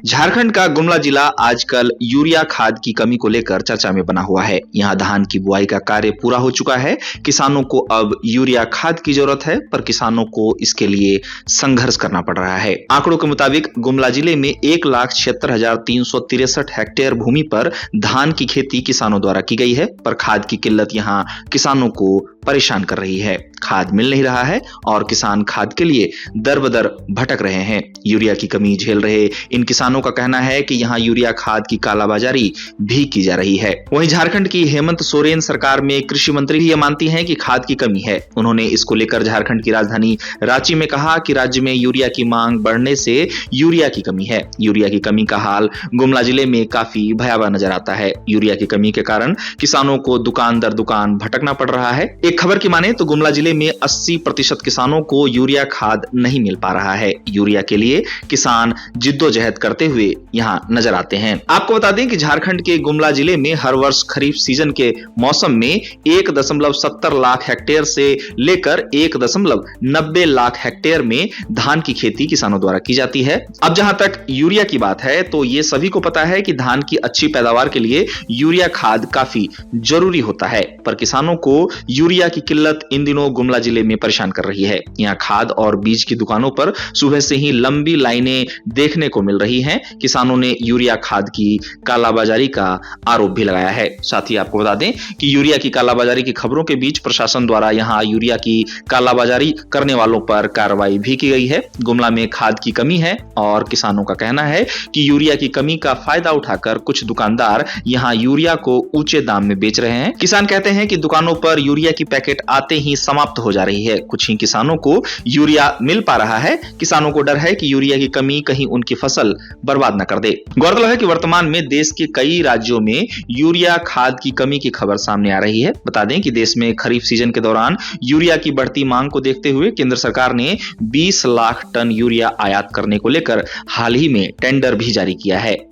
झारखंड का गुमला जिला आजकल यूरिया खाद की कमी को लेकर चर्चा में बना हुआ है। यहाँ धान की बुआई का कार्य पूरा हो चुका है। किसानों को अब यूरिया खाद की जरूरत है, पर किसानों को इसके लिए संघर्ष करना पड़ रहा है। आंकड़ों के मुताबिक गुमला जिले में 1,76,363 हेक्टेयर भूमि पर धान की खेती किसानों द्वारा की गई है, पर खाद की किल्लत यहाँ किसानों को परेशान कर रही है। खाद मिल नहीं रहा है और किसान खाद के लिए दर बदर भटक रहे हैं। यूरिया की कमी झेल रहे इन किसानों का कहना है कि यहाँ यूरिया खाद की कालाबाजारी भी की जा रही है। वहीं झारखंड की हेमंत सोरेन सरकार में कृषि मंत्री भी ये मानती हैं कि खाद की कमी है। उन्होंने इसको लेकर झारखंड की राजधानी रांची में कहा कि राज्य में यूरिया की मांग बढ़ने से यूरिया की कमी है। यूरिया की कमी का हाल गुमला जिले में काफी भयावह नजर आता है। यूरिया की कमी के कारण किसानों को दुकान दर दुकान भटकना पड़ रहा है। एक खबर की माने तो गुमला जिले में 80% किसानों को यूरिया खाद नहीं मिल पा रहा है। यूरिया के लिए किसान जिद्दोजहद करते हुए यहाँ नजर आते हैं। आपको बता दें कि झारखंड के गुमला जिले में हर वर्ष खरीफ सीजन के मौसम में 1.70 लाख हेक्टेयर से लेकर 1.90 लाख हेक्टेयर में धान की खेती किसानों द्वारा की जाती है। अब जहां तक यूरिया की बात है तो ये सभी को पता है कि धान की अच्छी पैदावार के लिए यूरिया खाद काफी जरूरी होता है, पर किसानों को यूरिया की किल्लत इन दिनों गुमला जिले में परेशान कर रही है। यहाँ खाद और बीज की दुकानों पर सुबह से ही लंबी लाइनें देखने को मिल रही हैं। किसानों ने यूरिया खाद की कालाबाजारी का आरोप भी लगाया है। साथ ही आपको बता दें कि यूरिया की कालाबाजारी की खबरों के बीच प्रशासन द्वारा यहाँ यूरिया की कालाबाजारी करने वालों पर कार्रवाई भी की गई है। गुमला में खाद की कमी है और किसानों का कहना है कि यूरिया की कमी का फायदा उठाकर कुछ दुकानदार यहाँ यूरिया को ऊंचे दाम में बेच रहे हैं। किसान कहते हैं कि दुकानों पर यूरिया की पैकेट आते ही समाप्त हो जा रही है। कुछ ही किसानों को यूरिया मिल पा रहा है। किसानों को डर है कि यूरिया की कमी कहीं उनकी फसल बर्बाद न कर दे। गौरतलब है कि वर्तमान में देश के कई राज्यों में यूरिया खाद की कमी की खबर सामने आ रही है। बता दें कि देश में खरीफ सीजन के दौरान यूरिया की बढ़ती मांग को देखते हुए केंद्र सरकार ने 20 लाख टन यूरिया आयात करने को लेकर हाल ही में टेंडर भी जारी किया है।